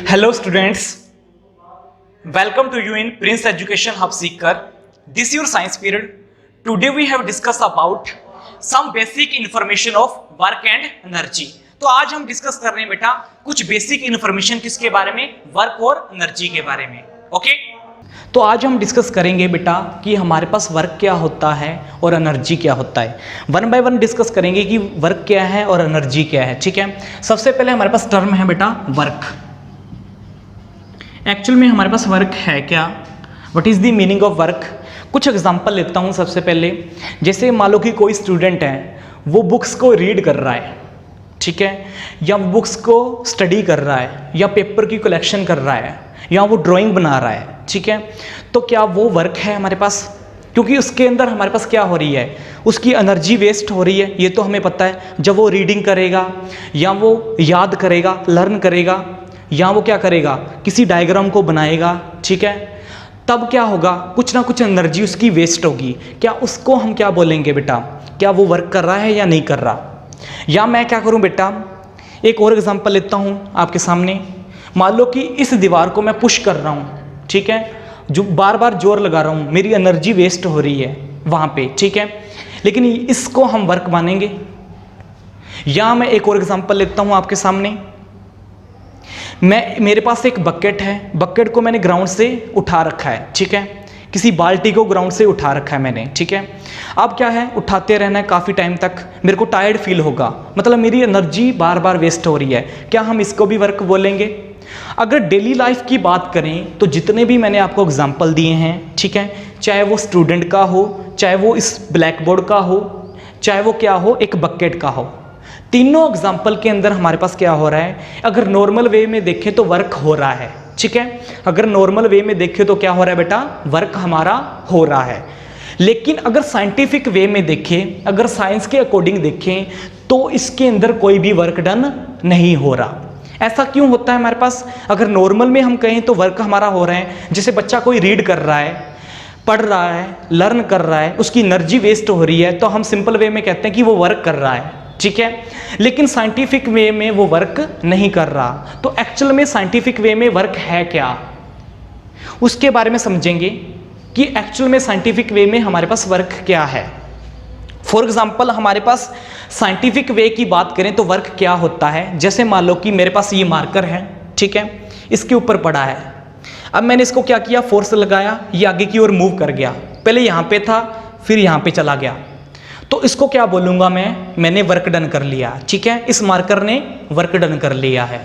Hello students, welcome to you in Prince Education Hub Seeker. This is your science period. Today we have discussed about some basic information of work and energy. तो आज हम discuss कर रहे हैं बेटा कुछ basic information किसके बारे में, वर्क और एनर्जी के बारे में. ओके तो आज हम डिस्कस करेंगे बेटा कि हमारे पास वर्क क्या होता है और एनर्जी क्या होता है. वन बाय वन डिस्कस करेंगे कि वर्क क्या है और एनर्जी क्या है. ठीक है, सबसे पहले हमारे पास टर्म है बेटा वर्क. एक्चुअल में हमारे पास वर्क है क्या, what is the meaning of work. कुछ एग्जांपल लेता हूँ सबसे पहले. जैसे मान लो कि कोई स्टूडेंट है, वो बुक्स को रीड कर रहा है, ठीक है, या बुक्स को स्टडी कर रहा है, या पेपर की कलेक्शन कर रहा है, या वो ड्राइंग बना रहा है. ठीक है, तो क्या वो वर्क है हमारे पास? क्योंकि उसके अंदर हमारे पास क्या हो रही है, उसकी एनर्जी वेस्ट हो रही है, ये तो हमें पता है. जब वो रीडिंग करेगा या वो याद करेगा, लर्न करेगा, या वो क्या करेगा, किसी डायग्राम को बनाएगा, ठीक है, तब क्या होगा, कुछ ना कुछ एनर्जी उसकी वेस्ट होगी. क्या उसको हम क्या बोलेंगे बेटा, क्या वो वर्क कर रहा है या नहीं कर रहा. या मैं क्या करूं बेटा, एक और एग्जांपल लेता हूं आपके सामने. मान लो कि इस दीवार को मैं पुश कर रहा हूं, ठीक है, जो बार बार जोर लगा रहा हूं, मेरी एनर्जी वेस्ट हो रही है वहां पे, ठीक है, लेकिन इसको हम वर्क मानेंगे. या मैं एक और एग्जांपल लेता हूं आपके सामने. मेरे पास एक बकेट है, बकेट को मैंने ग्राउंड से उठा रखा है, ठीक है, किसी बाल्टी को ग्राउंड से उठा रखा है मैंने, ठीक है. अब क्या है, उठाते रहना है काफ़ी टाइम तक, मेरे को टायर्ड फील होगा, मतलब मेरी एनर्जी बार बार वेस्ट हो रही है. क्या हम इसको भी वर्क बोलेंगे? अगर डेली लाइफ की बात करें तो जितने भी मैंने आपको एग्जांपल दिए हैं, ठीक है, चाहे वो स्टूडेंट का हो, चाहे वो इस ब्लैक बोर्ड का हो, चाहे वो क्या हो, एक बकेट का हो, तीनों एग्जाम्पल के अंदर हमारे पास क्या हो रहा है, अगर नॉर्मल वे में देखें तो वर्क हो रहा है. ठीक है, अगर नॉर्मल वे में देखें तो क्या हो रहा है बेटा, वर्क हमारा हो रहा है. लेकिन अगर साइंटिफिक वे में देखें, अगर साइंस के अकॉर्डिंग देखें, तो इसके अंदर कोई भी वर्क डन नहीं हो रहा. ऐसा क्यों होता है हमारे पास? अगर नॉर्मल में हम कहें तो वर्क हमारा हो रहा है. जैसे बच्चा कोई रीड कर रहा है, पढ़ रहा है, लर्न कर रहा है, उसकी एनर्जी वेस्ट हो रही है, तो हम सिंपल वे में कहते हैं कि वो वर्क कर रहा है, ठीक है. लेकिन साइंटिफिक वे में वो वर्क नहीं कर रहा. तो एक्चुअल में साइंटिफिक वे में वर्क है क्या, उसके बारे में समझेंगे कि एक्चुअल में साइंटिफिक वे में हमारे पास वर्क क्या है. फॉर एग्जाम्पल हमारे पास साइंटिफिक वे की बात करें तो वर्क क्या होता है. जैसे मान लो कि मेरे पास ये मार्कर है, ठीक है, इसके ऊपर पड़ा है. अब मैंने इसको क्या किया, फोर्स लगाया, ये आगे की ओर मूव कर गया. पहले यहाँ पे था, फिर यहाँ पे चला गया. तो इसको क्या बोलूँगा मैंने वर्क डन कर लिया. ठीक है, इस मार्कर ने वर्क डन कर लिया है.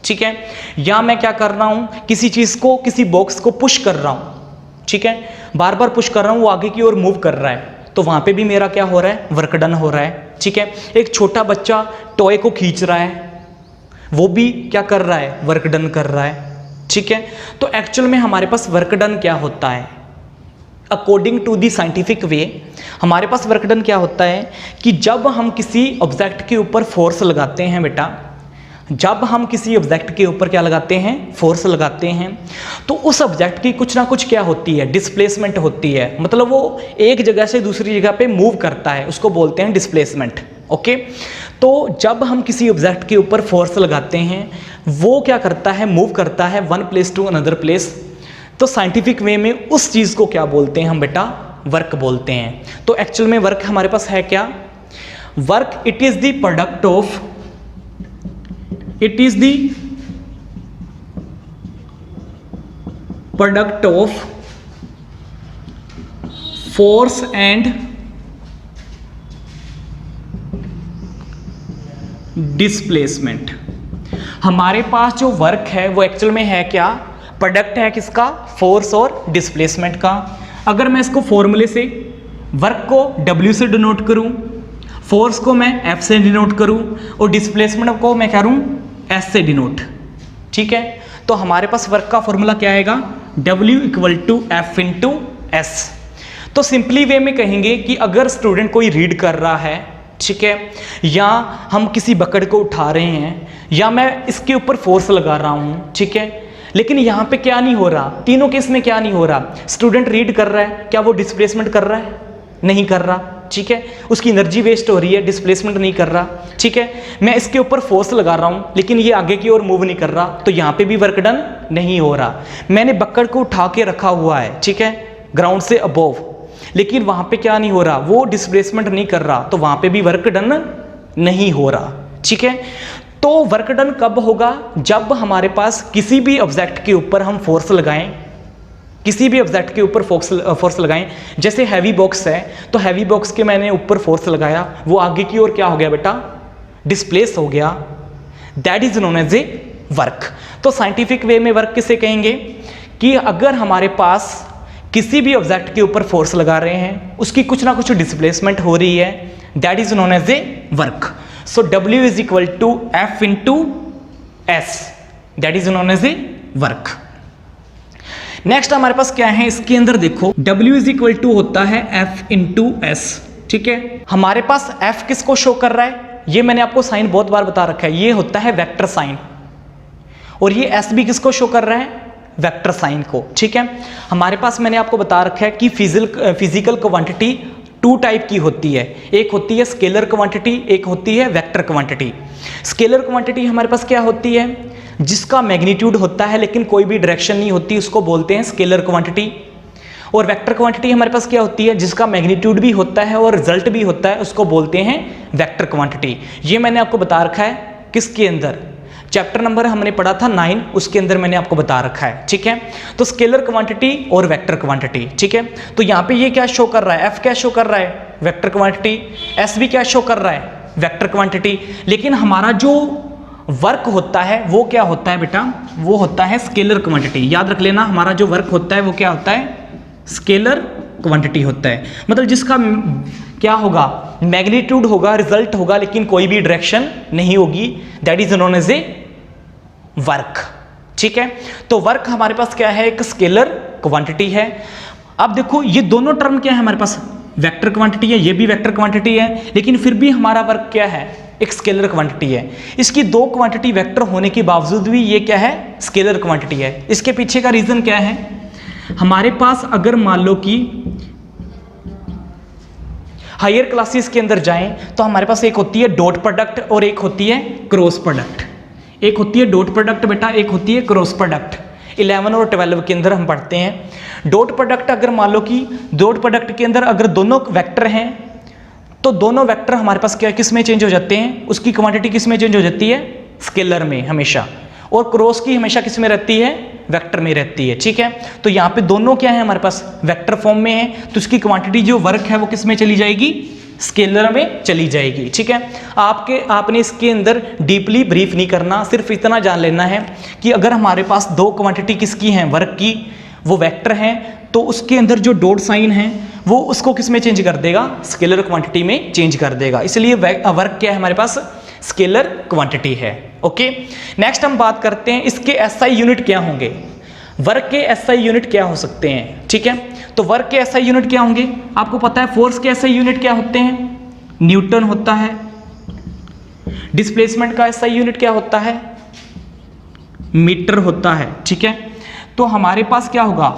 ठीक है, या मैं क्या कर रहा हूँ, किसी चीज़ को, किसी बॉक्स को पुश कर रहा हूँ, ठीक है, बार बार पुश कर रहा हूँ, वो आगे की ओर मूव कर रहा है, तो वहाँ पे भी मेरा क्या हो रहा है, वर्क डन हो रहा है. ठीक है, एक छोटा बच्चा टॉय को खींच रहा है, वो भी क्या कर रहा है, वर्क डन कर रहा है. ठीक है, तो एक्चुअल में हमारे पास वर्क डन क्या होता है, according to the scientific way हमारे पास वर्क डन क्या होता है कि जब हम किसी ऑब्जेक्ट के ऊपर फोर्स लगाते हैं बेटा, जब हम किसी ऑब्जेक्ट के ऊपर क्या लगाते हैं, फोर्स लगाते हैं, तो उस ऑब्जेक्ट की कुछ ना कुछ क्या होती है, डिस्प्लेसमेंट होती है. मतलब वो एक जगह से दूसरी जगह पे मूव करता है, उसको बोलते हैं डिस्प्लेसमेंट. ओके, तो जब हम किसी ऑब्जेक्ट के ऊपर फोर्स लगाते हैं, वो क्या करता है, मूव करता है one place to another place. तो साइंटिफिक वे में उस चीज़ को क्या बोलते हैं हम बेटा, वर्क बोलते हैं. तो एक्चुअल में वर्क हमारे पास है क्या, work it is the product of, it is the product of force and displacement. हमारे पास जो वर्क है वो एक्चुअल में है क्या, प्रोडक्ट है किसका, फोर्स और डिस्प्लेसमेंट का. अगर मैं इसको फॉर्मूले से वर्क को W से डिनोट करूं, फोर्स को मैं F से डिनोट करूं, और डिस्प्लेसमेंट को मैं क्या करूं, S से डिनोट. ठीक है, तो हमारे पास वर्क का फॉर्मूला क्या आएगा, W equal to F into S. तो सिंपली वे में कहेंगे कि अगर स्टूडेंट कोई रीड कर रहा है, ठीक है, या हम किसी बकेट को उठा रहे हैं, या मैं इसके ऊपर फोर्स लगा रहा हूँ, ठीक है, लेकिन यहाँ पे क्या नहीं हो रहा, तीनों केस में क्या नहीं हो रहा, स्टूडेंट रीड कर रहा है, क्या वो डिस्प्लेसमेंट कर रहा है, नहीं कर रहा. ठीक है, उसकी एनर्जी वेस्ट हो रही है, डिस्प्लेसमेंट नहीं कर रहा, ठीक है। मैं इसके ऊपर फोर्स लगा रहा हूँ लेकिन ये आगे की ओर मूव नहीं कर रहा, तो यहाँ पे भी वर्क डन नहीं हो रहा। मैंने बक्कड़ को उठा के रखा हुआ है, ठीक है, ग्राउंड से अबोव, लेकिन वहाँ पे क्या नहीं हो रहा, वो डिस्प्लेसमेंट नहीं कर रहा, तो वहाँ पे भी वर्क डन नहीं हो रहा, ठीक है। तो वर्क डन कब होगा, जब हमारे पास किसी भी ऑब्जेक्ट के ऊपर हम फोर्स लगाएं, किसी भी ऑब्जेक्ट के ऊपर फोर्स लगाएं। जैसे हैवी बॉक्स है, तो हैवी बॉक्स के मैंने ऊपर फोर्स लगाया, वो आगे की ओर क्या हो गया बेटा, डिस्प्लेस हो गया, that is known as a work. तो साइंटिफिक वे में वर्क किसे कहेंगे कि अगर हमारे पास किसी भी ऑब्जेक्ट के ऊपर फोर्स लगा रहे हैं, उसकी कुछ ना कुछ डिस्प्लेसमेंट हो रही है, that is known as a work. So W is equal to F into S, that is known as a work. Next हमारे पास क्या है, इसके अंदर देखो W इज इक्वल टू होता है F इंटू एस, ठीक है। हमारे पास F किसको शो कर रहा है, ये मैंने आपको साइन बहुत बार बता रखा है, ये होता है वेक्टर साइन, और ये S भी किसको शो कर रहा है, वेक्टर साइन को, ठीक है। हमारे पास मैंने आपको बता रखा है कि फिजिकल क्वांटिटी टू टाइप की होती है, एक होती है स्केलर क्वांटिटी, एक होती है वेक्टर क्वांटिटी। स्केलर क्वांटिटी हमारे पास क्या होती है, जिसका मैग्नीट्यूड होता है लेकिन कोई भी डायरेक्शन नहीं होती, उसको बोलते हैं स्केलर क्वांटिटी। और वेक्टर क्वांटिटी हमारे पास क्या होती है, जिसका मैग्नीट्यूड भी होता है और रिजल्ट भी होता है, उसको बोलते हैं वेक्टर क्वांटिटी। ये मैंने आपको बता रखा है किसके अंदर, चैप्टर नंबर हमने पढ़ा था 9, उसके अंदर मैंने आपको बता रखा है, ठीक है। तो स्केलर क्वांटिटी और वेक्टर क्वांटिटी, ठीक है। तो यहाँ पे ये क्या शो कर रहा है, F क्या शो कर रहा है, वेक्टर क्वांटिटी, S भी क्या शो कर रहा है, वेक्टर क्वांटिटी। लेकिन हमारा जो वर्क होता है वो क्या होता है बेटा, वो होता है स्केलर क्वांटिटी। याद रख लेना, हमारा जो वर्क होता है वो क्या होता है, स्केलर क्वांटिटी होता है। मतलब जिसका क्या होगा, मैग्नीट्यूड होगा, रिजल्ट होगा, लेकिन कोई भी डायरेक्शन नहीं होगी, that is known as a work, ठीक है। तो वर्क हमारे पास क्या है, एक स्केलर क्वांटिटी है। अब देखो ये दोनों टर्म क्या है हमारे पास, वेक्टर क्वांटिटी है, ये भी वेक्टर क्वांटिटी है, लेकिन फिर भी हमारा वर्क क्या है, एक स्केलर क्वांटिटी है। इसकी दो क्वांटिटी वेक्टर होने के बावजूद भी ये क्या है, स्केलर क्वांटिटी है। इसके पीछे का रीजन क्या है, हमारे पास अगर मान लो कि हायर क्लासेस के अंदर जाएं तो हमारे पास एक होती है डॉट प्रोडक्ट और एक होती है क्रॉस प्रोडक्ट। एक होती है डॉट प्रोडक्ट बेटा, एक होती है क्रॉस प्रोडक्ट। 11 और 12 के अंदर हम पढ़ते हैं डॉट प्रोडक्ट। अगर मान लो कि डॉट प्रोडक्ट के अंदर अगर दोनों वेक्टर हैं तो दोनों वेक्टर हमारे पास क्या किस में चेंज हो जाते हैं, उसकी क्वांटिटी किस में चेंज हो जाती है, स्केलर में हमेशा। और क्रॉस की हमेशा किस में रहती है, वेक्टर में रहती है, ठीक है। तो यहाँ पे दोनों क्या है हमारे पास, वेक्टर फॉर्म में है, तो उसकी क्वांटिटी जो वर्क है वो किस में चली जाएगी, स्केलर में चली जाएगी, ठीक है। आपने इसके अंदर डीपली ब्रीफ नहीं करना, सिर्फ इतना जान लेना है कि अगर हमारे पास दो क्वांटिटी किसकी हैं, वर्क की, वो वेक्टर हैं, तो उसके अंदर जो डॉट साइन है वो उसको किस में चेंज कर देगा, स्केलर क्वांटिटी में चेंज कर देगा। इसलिए वर्क क्या है हमारे पास, स्केलर क्वांटिटी है। ओके, नेक्स्ट हम बात करते हैं इसके एसआई यूनिट क्या होंगे, वर्क के एसआई यूनिट क्या हो सकते हैं, ठीक है। तो वर्क के एसआई यूनिट क्या होंगे, आपको पता है फोर्स के एसआई यूनिट क्या होते हैं, न्यूटन होता है। डिस्प्लेसमेंट का एसआई यूनिट क्या होता है, मीटर होता है, ठीक है। तो हमारे पास क्या होगा,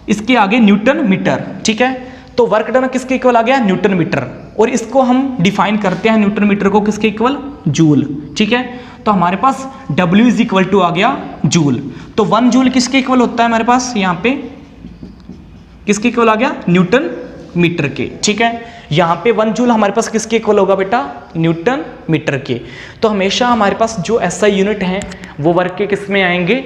इसके आगे न्यूटन मीटर, ठीक है। तो वर्क डन किसके इक्वल आ गया, न्यूटन मीटर, और इसको हम डिफाइन करते हैं न्यूटन मीटर को किसके इक्वल, जूल, ठीक है। तो हमारे पास W इज इक्वल टू आ गया जूल। तो 1 जूल किसके इक्वल होता है हमारे पास, यहाँ पे किसके इक्वल आ गया, न्यूटन मीटर के, ठीक है। यहाँ पे 1 जूल हमारे पास किसके इक्वल होगा बेटा, न्यूटन मीटर के। तो हमेशा हमारे पास जो एसआई यूनिट हैं वो वर्क के किस में आएंगे,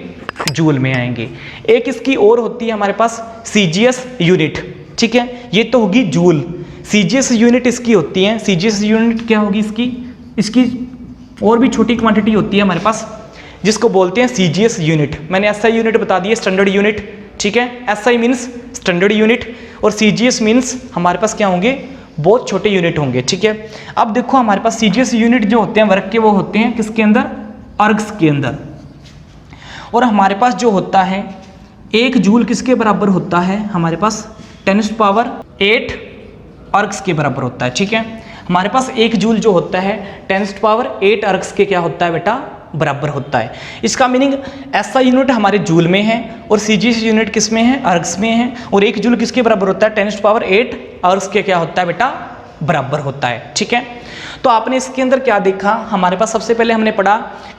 जूल में आएंगे। एक इसकी और होती है हमारे पास सीजीएस यूनिट, ठीक है। ये तो होगी जूल, सीजीएस यूनिट इसकी होती है। सीजीएस यूनिट क्या होगी इसकी और भी छोटी क्वांटिटी होती है हमारे पास जिसको बोलते हैं सीजीएस यूनिट। मैंने एसआई यूनिट बता दी है, स्टैंडर्ड यूनिट, ठीक है। एसआई मीन्स स्टैंडर्ड यूनिट और सीजीएस मीन्स हमारे पास क्या होंगे, बहुत छोटे यूनिट होंगे, ठीक है। अब देखो हमारे पास सीजीएस यूनिट जो होते हैं वर्क के, वो होते हैं किसके अंदर, अर्ग्स के अंदर। और हमारे पास जो होता है 1 जूल किसके बराबर होता है, हमारे पास 10⁸ अर्ग्स के बराबर होता है, ठीक है। हमारे पास 1 जूल जो होता है 10⁸ अर्ग्स के क्या होता है बेटा, बराबर होता है। इसका मीनिंग एसआई यूनिट हमारे जूल में है और सीजीएस यूनिट किस में है, अर्ग्स में है। और 1 जूल किसके बराबर होता है, 10⁸ अर्ग्स के क्या होता है बेटा, बराबर होता है। ठीक है, तो आपने इसके अंदर क्या देखा, हमारे पास सबसे पहले हमने पढ़ा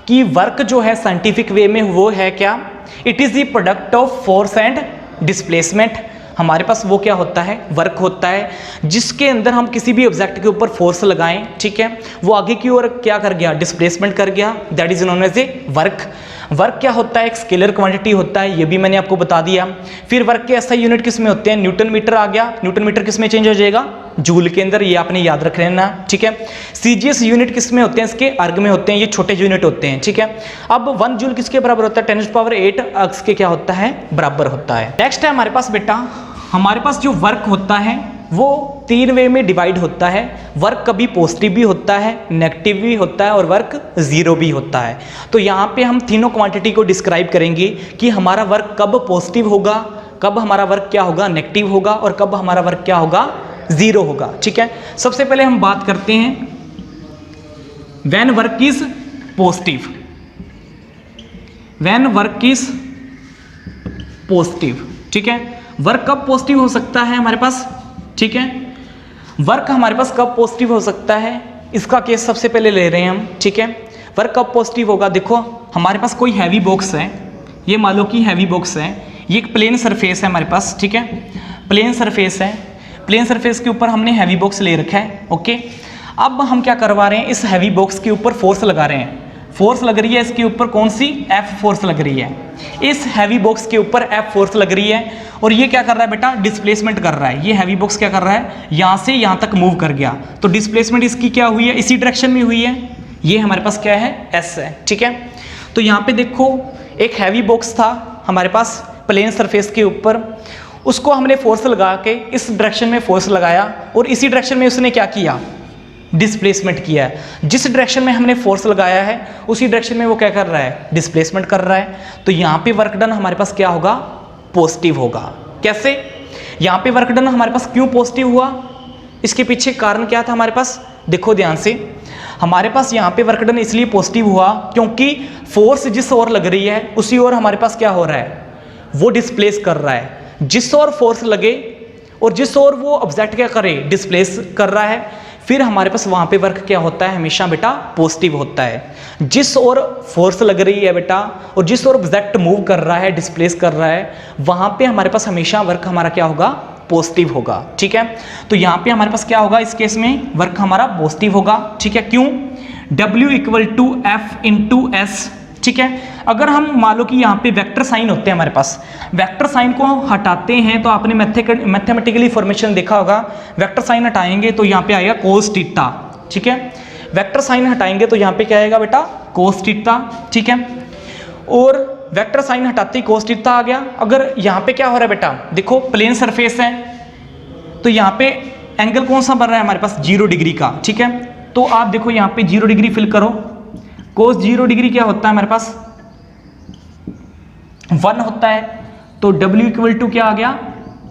कि वर्क जो है साइंटिफिक वे में वो है क्या, it is the product of force and displacement. हमारे पास वो क्या होता है, वर्क होता है जिसके अंदर हम किसी भी ऑब्जेक्ट के ऊपर फोर्स लगाएं, ठीक है, वो आगे की ओर क्या कर गया, डिस्प्लेसमेंट कर गया, that is known as a work. Work क्या होता है, एक स्केलर क्वांटिटी होता है, ये भी मैंने आपको बता दिया। फिर वर्क के ऐसा यूनिट किस में होते हैं, न्यूटन मीटर आ गया, न्यूटन मीटर किस में चेंज हो जाएगा, जूल के अंदर, ये आपने याद रख लेना। ठीक है, सीजीएस यूनिट किस में होते हैं, इसके अर्ग में होते हैं, ये छोटे यूनिट होते हैं। ठीक है, अब 1 जूल किसके बराबर होता है, 10⁸ अर्ग के क्या होता है, बराबर होता है। नेक्स्ट है हमारे पास बेटा, हमारे पास जो वर्क होता है वो 3 वे में डिवाइड होता है। वर्क कभी पॉजिटिव भी होता है, नेगेटिव भी होता है और वर्क जीरो भी होता है। तो यहाँ पे हम तीनों क्वांटिटी को डिस्क्राइब करेंगे कि हमारा वर्क कब पॉजिटिव होगा, कब हमारा वर्क क्या होगा, नेगेटिव होगा, और कब हमारा वर्क क्या होगा, जीरो होगा। ठीक है, सबसे पहले हम बात करते हैं when work is positive. When work is positive, ठीक है, वर्क कब पॉजिटिव हो सकता है हमारे पास, ठीक है, वर्क हमारे पास कब पॉजिटिव हो सकता है, इसका केस सबसे पहले ले रहे हैं हम। ठीक है, वर्क कब पॉजिटिव होगा, देखो हमारे पास कोई हैवी बॉक्स है, ये मान लो कि हैवी बॉक्स है, ये एक प्लेन सरफेस है हमारे पास। ठीक है, प्लेन सरफेस है, प्लेन सरफेस के ऊपर हमने हैवी बॉक्स ले रखा है। ओके, अब हम क्या करवा रहे हैं, इस हैवी बॉक्स के ऊपर फोर्स लगा रहे हैं, फोर्स लग रही है इसके ऊपर, कौन सी, F फोर्स लग रही है, इस हैवी बॉक्स के ऊपर F फोर्स लग रही है, और ये क्या कर रहा है बेटा, डिस्प्लेसमेंट कर रहा है। ये हैवी बॉक्स क्या कर रहा है, यहाँ से यहाँ तक मूव कर गया, तो डिस्प्लेसमेंट इसकी क्या हुई है, इसी डायरेक्शन में हुई है, ये हमारे पास क्या है, S है। ठीक है, तो यहाँ पे देखो एक हैवी बॉक्स था हमारे पास प्लेन सरफेस के ऊपर, उसको हमने फोर्स लगा के इस डायरेक्शन में फोर्स लगाया, और इसी डायरेक्शन में उसने क्या किया, डिस्प्लेसमेंट किया है। जिस डायरेक्शन में हमने फोर्स लगाया है उसी डायरेक्शन में वो क्या कर रहा है, डिस्प्लेसमेंट कर रहा है। तो यहाँ पे वर्क डन हमारे पास क्या होगा, पॉजिटिव होगा। कैसे, यहाँ पे वर्क डन हमारे पास क्यों पॉजिटिव हुआ, इसके पीछे कारण क्या था हमारे पास, देखो ध्यान से, हमारे पास यहाँ पे वर्क डन इसलिए पॉजिटिव हुआ क्योंकि फोर्स जिस ओर लग रही है उसी ओर हमारे पास क्या हो रहा है, वो डिस्प्लेस कर रहा है। जिस ओर फोर्स लगे और जिस ओर वो ऑब्जेक्ट क्या करे, डिस्प्लेस कर रहा है, फिर हमारे पास वहाँ पे वर्क क्या होता है, हमेशा बेटा पॉजिटिव होता है। जिस ओर फोर्स लग रही है बेटा और जिस ओर ऑब्जेक्ट मूव कर रहा है, डिस्प्लेस कर रहा है, वहाँ पे हमारे पास हमेशा वर्क हमारा क्या होगा, पॉजिटिव होगा। ठीक है, तो यहाँ पे हमारे पास क्या होगा, इस केस में वर्क हमारा पॉजिटिव होगा। ठीक है, क्यों, W = F × S। ठीक है, अगर हम मान लो कि यहाँ पे वेक्टर साइन होते हैं हमारे पास, वेक्टर साइन को हटाते हैं तो आपने मैथमेटिकली फॉर्मेशन देखा होगा, वेक्टर साइन हटाएंगे तो यहाँ पे आएगा cos थीटा। ठीक है, वेक्टर साइन हटाएंगे तो यहाँ पे क्या आएगा बेटा, cos थीटा। ठीक है, और वेक्टर साइन हटाते ही cos थीटा आ गया। अगर यहाँ पे क्या हो रहा है बेटा, देखो प्लेन सरफेस है तो यहाँ पे एंगल कौन सा बन रहा है हमारे पास, 0 डिग्री का। ठीक है, तो आप देखो यहाँ पे 0 डिग्री फिल करो, cos 0 डिग्री क्या होता है हमारे पास, 1 होता है, तो W = क्या आ गया,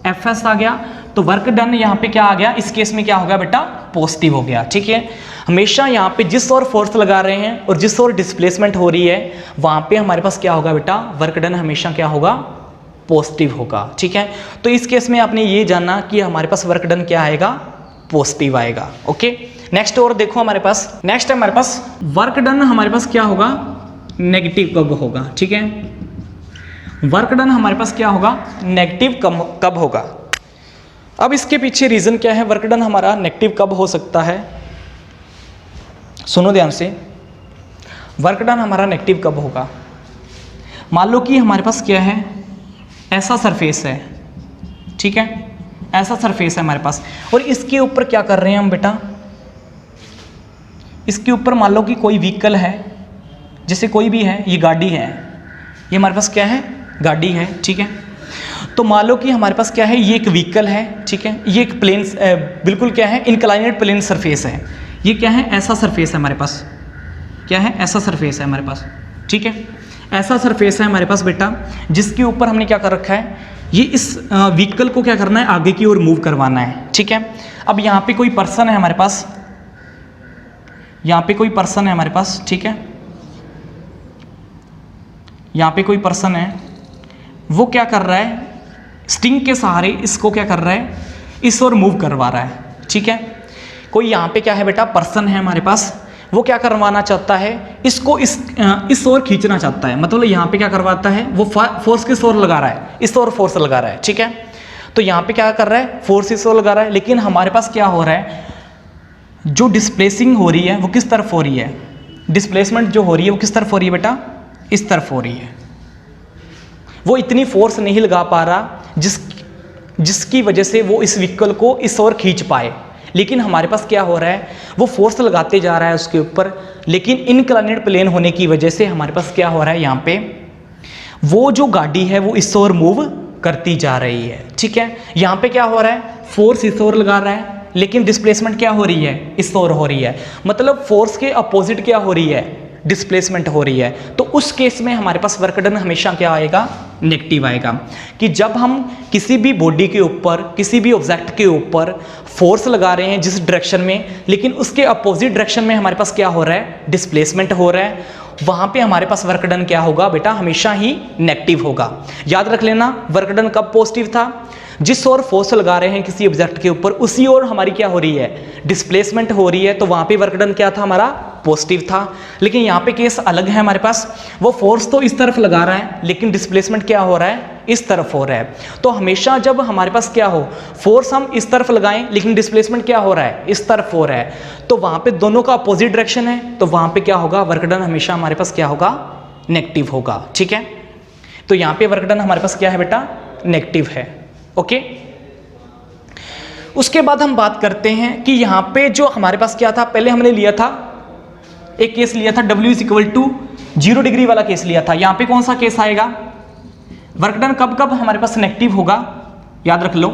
Fs आ गया। तो वर्क डन यहाँ पे क्या आ गया, इस केस में क्या हो गया बेटा, पॉजिटिव हो गया। ठीक है, हमेशा यहाँ पे जिस ओर फोर्स लगा रहे हैं और जिस ओर डिस्प्लेसमेंट हो रही है वहाँ पे हमारे पास क्या होगा बेटा, वर्क डन हमेशा क्या होगा, पॉजिटिव होगा। ठीक है, तो इस केस में आपने ये जाना कि हमारे पास वर्क डन क्या आएगा, पॉजिटिव आएगा। ओके, नेक्स्ट और देखो हमारे पास, नेक्स्ट है हमारे पास वर्क डन हमारे पास क्या होगा, नेगेटिव कब होगा। ठीक है, वर्क डन हमारे पास क्या होगा, नेगेटिव कब होगा। अब इसके पीछे रीजन क्या है, वर्क डन हमारा नेगेटिव कब हो सकता है, सुनो ध्यान से, वर्क डन हमारा नेगेटिव कब होगा। मान लो कि हमारे पास क्या है, ऐसा सरफेस है। ठीक है, ऐसा सरफेस है हमारे पास, और इसके ऊपर क्या कर रहे हैं हम बेटा, इसके ऊपर मान लो कि कोई व्हीकल है, जैसे कोई भी है, ये गाड़ी है, ये हमारे पास क्या है, गाड़ी है। ठीक है, तो मान लो कि हमारे पास क्या है, ये एक व्हीकल है। ठीक है, ये एक प्लेन बिल्कुल क्या है, इंक्लाइनेड प्लेन सरफेस है। ये क्या है, ऐसा सरफेस है हमारे पास, क्या है, ऐसा सरफेस है हमारे पास। ठीक है, ऐसा सरफेस है हमारे पास बेटा, जिसके ऊपर हमने क्या कर रखा है, ये इस व्हीकल को क्या करना है, आगे की ओर मूव करवाना है। ठीक है, अब यहाँ पे कोई पर्सन है हमारे पास, यहाँ पे कोई पर्सन है हमारे पास। ठीक है, यहाँ पे कोई पर्सन है, वो क्या कर रहा है, स्टिंग के सहारे इसको क्या कर रहा है, इस ओर मूव करवा रहा है। ठीक है, कोई यहाँ पे क्या है बेटा, पर्सन है हमारे पास, वो क्या करवाना चाहता है, इसको इस ओर खींचना चाहता है, मतलब यहाँ पे क्या करवाता है, वो फोर्स किस ओर लगा रहा है, इस ओर फोर्स लगा रहा है, ठीक है। तो यहाँ पे क्या कर रहा है, फोर्स इस ओर लगा रहा है, लेकिन हमारे पास क्या हो रहा है, जो डिस्प्लेसिंग हो रही है वो किस तरफ हो रही है, डिस्प्लेसमेंट जो हो रही है वो किस तरफ हो रही है बेटा, इस तरफ हो रही है। वो इतनी फोर्स नहीं लगा पा रहा जिसकी वजह से वो इस व्हीकल को इस ओर खींच पाए, लेकिन हमारे पास क्या हो रहा है, वो फोर्स लगाते जा रहा है उसके ऊपर, लेकिन इनक्लाइनेड प्लेन होने की वजह से हमारे पास क्या हो रहा है, यहाँ पे वो जो गाड़ी है वो इस ओर मूव करती जा रही है, ठीक है। यहाँ पे क्या हो रहा है, फोर्स इस ओर लगा रहा है, लेकिन डिस्प्लेसमेंट क्या हो रही है, इस ओर हो रही है, मतलब फोर्स के अपोजिट क्या हो रही है, डिस्प्लेसमेंट हो रही है। तो उस केस में हमारे पास वर्क डन हमेशा क्या आएगा, नेगेटिव आएगा। कि जब हम किसी भी बॉडी के ऊपर, किसी भी ऑब्जेक्ट के ऊपर फोर्स लगा रहे हैं जिस डायरेक्शन में, लेकिन उसके अपोजिट डायरेक्शन में हमारे पास क्या हो रहा है, डिस्प्लेसमेंट हो रहा है, वहां पे हमारे पास वर्क डन क्या होगा बेटा, हमेशा ही नेगेटिव होगा। याद रख लेना, वर्क डन कब पॉजिटिव था, जिस ओर फोर्स लगा रहे हैं किसी ऑब्जेक्ट के ऊपर उसी ओर हमारी क्या हो रही है, डिस्प्लेसमेंट हो रही है, तो वहां पे वर्क डन क्या था, हमारा पॉजिटिव था। लेकिन यहाँ पे केस अलग है हमारे पास, वो फोर्स तो इस तरफ लगा रहा है लेकिन डिस्प्लेसमेंट क्या हो रहा है, इस तरफ हो रहा है। तो हमेशा जब हमारे पास क्या हो, फोर्स हम इस तरफ लगाएं लेकिन डिस्प्लेसमेंट क्या हो रहा है, इस तरफ हो रहा है, तो वहां पे दोनों का अपोजिट डायरेक्शन है, तो वहां पे क्या होगा, वर्क डन हमेशा हमारे पास क्या होगा, नेगेटिव होगा, ठीक है। तो यहाँ पे वर्क डन हमारे पास क्या है बेटा, नेगेटिव है, ओके। उसके बाद हम बात करते हैं कि यहाँ पे जो हमारे पास क्या था, पहले हमने लिया था एक केस लिया था W = 0 डिग्री वाला केस लिया था। यहाँ पे कौन सा केस आएगा, वर्क डन कब कब हमारे पास नेगेटिव होगा, याद रख लो,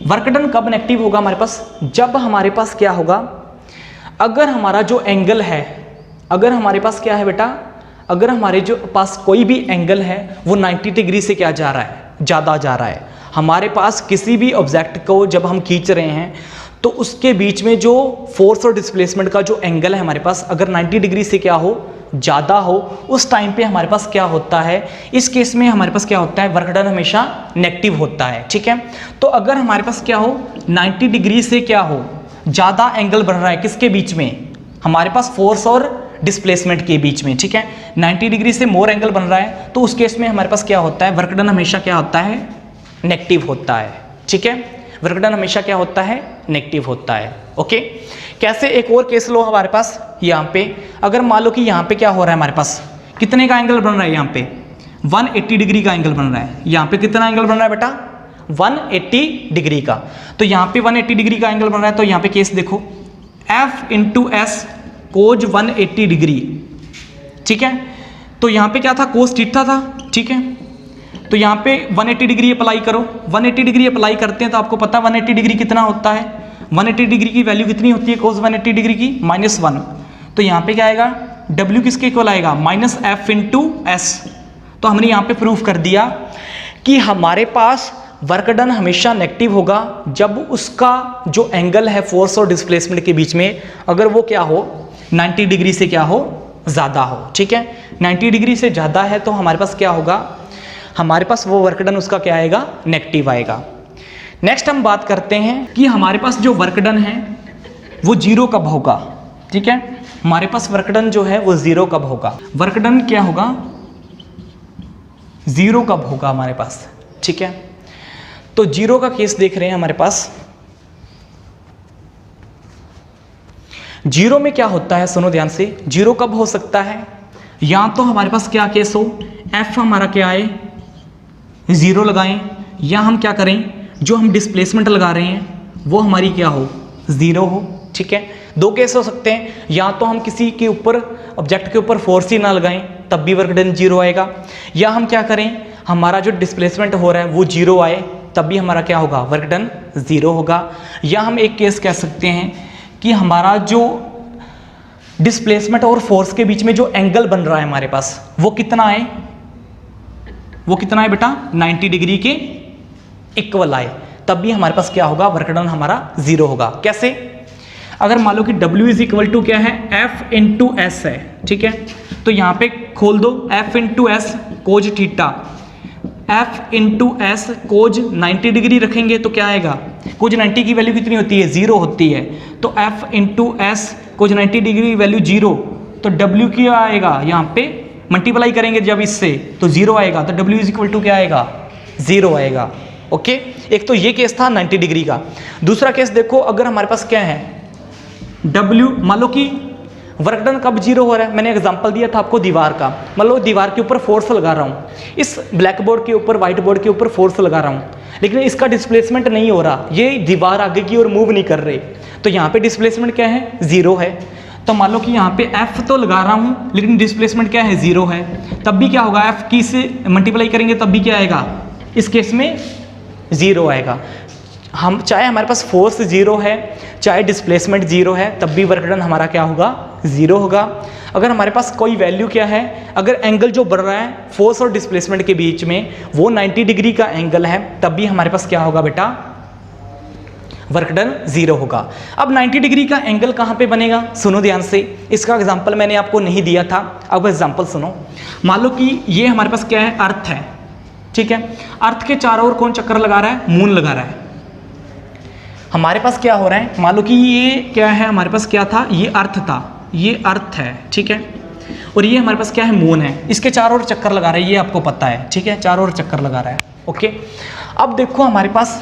वर्क डन कब नेगेटिव होगा हमारे पास, जब हमारे पास क्या होगा, अगर हमारा जो एंगल है, अगर हमारे पास क्या है बेटा, अगर हमारे जो पास कोई भी एंगल है वो 90 डिग्री से क्या जा रहा है, ज़्यादा जा रहा है। हमारे पास किसी भी ऑब्जेक्ट को जब हम खींच रहे हैं तो उसके बीच में जो फोर्स और डिस्प्लेसमेंट का जो एंगल है हमारे पास, अगर 90 डिग्री से क्या हो, ज़्यादा हो, उस टाइम पे हमारे पास क्या होता है, इस केस में हमारे पास क्या होता है, वर्क डन हमेशा नेगेटिव होता है, ठीक है। तो अगर हमारे पास क्या हो, 90 डिग्री से क्या हो, ज़्यादा एंगल बन रहा है, किसके बीच में, हमारे पास फोर्स और डिस्प्लेसमेंट के बीच में, ठीक है, 90 डिग्री से मोर एंगल बन रहा है, तो उस केस में हमारे पास क्या होता है, वर्क डन हमेशा क्या होता है, नेगेटिव होता है, ठीक है। वर्क डन हमेशा क्या होता है, नेगेटिव होता है, ओके। कैसे, एक और केस लो हमारे पास, यहाँ पे अगर मान लो कि यहाँ पे क्या हो रहा है, हमारे पास कितने का एंगल बन रहा है, यहाँ पे 180 डिग्री का एंगल बन रहा है। यहाँ पे कितना एंगल बन रहा है बेटा, 180 डिग्री का। तो यहाँ पे 180 डिग्री का एंगल बन रहा है, तो यहाँ पे केस देखो, F × S कोज 180 डिग्री, ठीक है। तो यहाँ पे क्या था, कोस थीटा था, ठीक है। तो यहाँ पे 180 डिग्री अप्लाई करो, 180 डिग्री अप्लाई करते हैं तो आपको पता 180 डिग्री कितना होता है, 180 डिग्री की वैल्यू कितनी होती है कोस 180 डिग्री की, -1। तो यहाँ पे क्या आएगा, W किसके इक्वल आएगा, -F × S। तो हमने यहाँ पे प्रूफ कर दिया कि हमारे पास वर्क डन हमेशा नेगेटिव होगा जब उसका जो एंगल है फोर्स और डिस्प्लेसमेंट के बीच में, अगर वो क्या हो, 90 डिग्री से क्या हो, ज़्यादा हो, ठीक है। 90 डिग्री से ज़्यादा है तो हमारे पास क्या होगा, हमारे पास वो वर्क डन उसका क्या आएगा, नेगेटिव आएगा। नेक्स्ट हम बात करते हैं कि हमारे पास जो वर्क डन है वो 0 कब होगा, ठीक है। हमारे पास वर्क डन जो है वो 0 कब होगा, वर्क डन क्या होगा, 0 कब होगा हमारे पास, ठीक है। तो 0 का केस देख रहे हैं हमारे पास, 0 में क्या होता है, सुनो ध्यान से, 0 कब हो सकता है, या तो हमारे पास क्या केस हो, F हमारा क्या आए, 0 लगाएं, या हम क्या करें, जो हम डिस्प्लेसमेंट लगा रहे हैं वो हमारी क्या हो, 0 हो, ठीक है। दो केस हो सकते हैं, या तो हम किसी के ऊपर ऑब्जेक्ट के ऊपर फोर्स ही ना लगाएं तब भी वर्क डन 0 आएगा, या हम क्या करें, हमारा जो डिस्प्लेसमेंट हो रहा है वो 0 आए तब भी हमारा क्या होगा, वर्क डन 0 होगा। या हम एक केस कह सकते हैं कि हमारा जो डिस्प्लेसमेंट और फोर्स के बीच में जो एंगल बन रहा है हमारे पास वो कितना है, वो कितना है बेटा, 90 डिग्री के इक्वल आए तब भी हमारे पास क्या होगा, वर्क डन हमारा 0 होगा। कैसे, अगर मान लो कि W = क्या है, F × S है, ठीक है। तो यहाँ पे खोल दो, F × S कोज थीटा, F इंटू एस कोज 90 डिग्री रखेंगे तो क्या आएगा, कोज 90 की वैल्यू कितनी होती है, 0 होती है, तो F इंटू एस कोज 90 डिग्री वैल्यू 0, तो W क्या आएगा, यहाँ पे मल्टीप्लाई करेंगे जब इससे तो 0 आएगा, तो W इज इक्वल टू क्या आएगा, 0 आएगा। ओके, एक तो ये केस था 90 डिग्री का। दूसरा केस देखो, अगर हमारे पास क्या है W, मान लो कि वर्क डन कब 0 हो रहा है, मैंने एग्जांपल दिया था आपको दीवार का, मान लो दीवार के ऊपर फोर्स लगा रहा हूँ, इस ब्लैक बोर्ड के ऊपर व्हाइट बोर्ड के ऊपर फोर्स लगा रहा हूँ, लेकिन इसका डिस्प्लेसमेंट नहीं हो रहा, ये दीवार आगे की ओर मूव नहीं कर रही, तो यहाँ पे डिस्प्लेसमेंट क्या है, 0 है। तो मान लो कि यहाँ पे F तो लगा रहा हूँ लेकिन डिस्प्लेसमेंट क्या है, 0 है, तब भी क्या होगा, F की से मल्टीप्लाई करेंगे तब भी क्या आएगा, इस केस में 0 आएगा। हम चाहे हमारे पास फोर्स 0 है, चाहे डिस्प्लेसमेंट 0 है, तब भी वर्क डन हमारा क्या होगा, 0 होगा। अगर हमारे पास कोई वैल्यू क्या है, अगर एंगल जो बढ़ रहा है फोर्स और डिस्प्लेसमेंट के बीच में वो 90 डिग्री का एंगल है, तब भी हमारे पास क्या होगा बेटा, वर्क डन 0 होगा। अब 90 डिग्री का एंगल कहाँ पे बनेगा, सुनो ध्यान से, इसका एग्जांपल मैंने आपको नहीं दिया था, अब एग्जांपल सुनो। मान लो कि ये हमारे पास क्या है, अर्थ है, ठीक है, अर्थ के चारों ओर कौन चक्कर लगा रहा है, मून लगा रहा है। हमारे पास क्या हो रहा है, मान लो कि ये क्या है, हमारे पास क्या था, ये अर्थ था, ये अर्थ है, ठीक है, और ये हमारे पास क्या है, मून है, इसके चारों ओर चक्कर लगा रहा है, ये आपको पता है, ठीक है, चारों ओर चक्कर लगा रहा है। ओके, अब देखो हमारे पास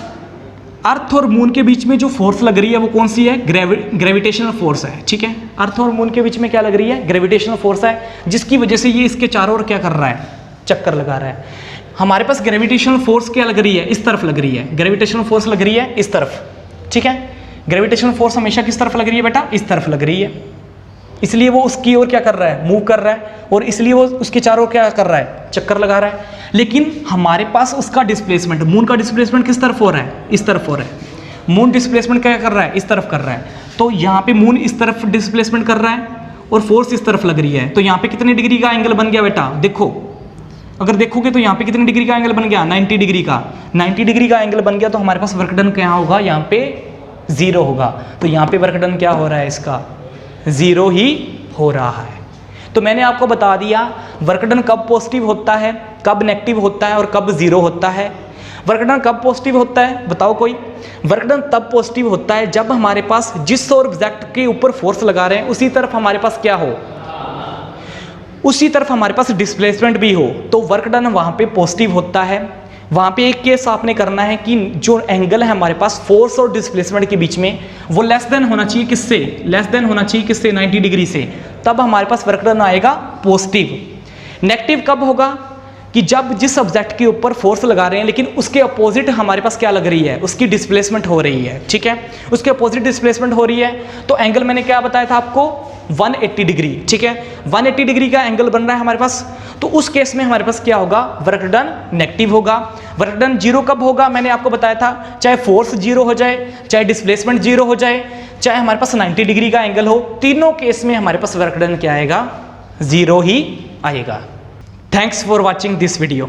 अर्थ और मून के बीच में जो फोर्स लग रही है वो कौन सी है, ग्रेविटेशनल फोर्स है, ठीक है, अर्थ और मून के बीच में क्या लग रही है, ग्रेविटेशनल फोर्स है, जिसकी वजह से ये इसके चारों ओर क्या कर रहा है, चक्कर लगा रहा है। हमारे पास ग्रेविटेशनल फोर्स क्या लग रही है, इस तरफ लग रही है, ग्रेविटेशनल फोर्स लग रही है इस तरफ, ठीक है, ग्रेविटेशनल फोर्स हमेशा किस तरफ लग रही है बेटा, इस तरफ लग रही है, इसलिए वो उसकी ओर क्या कर रहा है, मूव कर रहा है, और इसलिए वो उसके चारों ओर क्या कर रहा है, चक्कर लगा रहा है। लेकिन हमारे पास उसका डिस्प्लेसमेंट, मून का डिस्प्लेसमेंट किस तरफ हो रहा है, इस तरफ हो रहा है, मून डिस्प्लेसमेंट क्या कर रहा है, इस तरफ कर रहा है, तो यहाँ पे मून इस तरफ डिस्प्लेसमेंट कर रहा है और फोर्स इस तरफ लग रही है, तो यहाँ पे कितने डिग्री का एंगल बन गया बेटा, देखो अगर देखोगे तो यहाँ पे कितने डिग्री का एंगल बन गया, 90 डिग्री का, 90 डिग्री का एंगल बन गया, तो हमारे पास वर्क डन क्या होगा, यहाँ पे 0 होगा, तो यहाँ पे वर्क डन क्या हो रहा है, इसका 0 ही हो रहा है। तो मैंने आपको बता दिया वर्क डन कब पॉजिटिव होता है, कब नेगेटिव होता है और कब 0 होता है। वर्क डन कब पॉजिटिव होता है बताओ कोई, वर्क डन तब पॉजिटिव होता है जब हमारे पास जिस ऑब्जेक्ट के ऊपर फोर्स लगा रहे हैं उसी तरफ हमारे पास क्या हो, उसी तरफ हमारे पास डिस्प्लेसमेंट भी हो, तो वर्क डन वहाँ पे पॉजिटिव होता है। वहाँ पे एक केस आपने करना है कि जो एंगल है हमारे पास फोर्स और डिस्प्लेसमेंट के बीच में वो लेस देन होना चाहिए, किससे, लेस देन होना चाहिए किससे, 90 डिग्री से, तब हमारे पास वर्क डन आएगा पॉजिटिव। नेगेटिव कब होगा, कि जब जिस ऑब्जेक्ट के ऊपर फोर्स लगा रहे हैं लेकिन उसके अपोजिट हमारे पास क्या लग रही है, उसकी डिस्प्लेसमेंट हो रही है, ठीक है, उसके अपोजिट डिस्प्लेसमेट हो रही है, तो एंगल मैंने क्या बताया था आपको, 180 डिग्री, ठीक है, 180 डिग्री का एंगल बन रहा है हमारे पास, तो उस केस में हमारे पास क्या होगा, वर्क डन नेगेटिव होगा। वर्क डन 0 कब होगा, मैंने आपको बताया था, चाहे फोर्स 0 हो जाए, चाहे डिस्प्लेसमेंट 0 हो जाए, चाहे हमारे पास 90 डिग्री का एंगल हो, तीनों केस में हमारे पास वर्क डन क्या आएगा, 0 ही आएगा। Thanks for watching this video.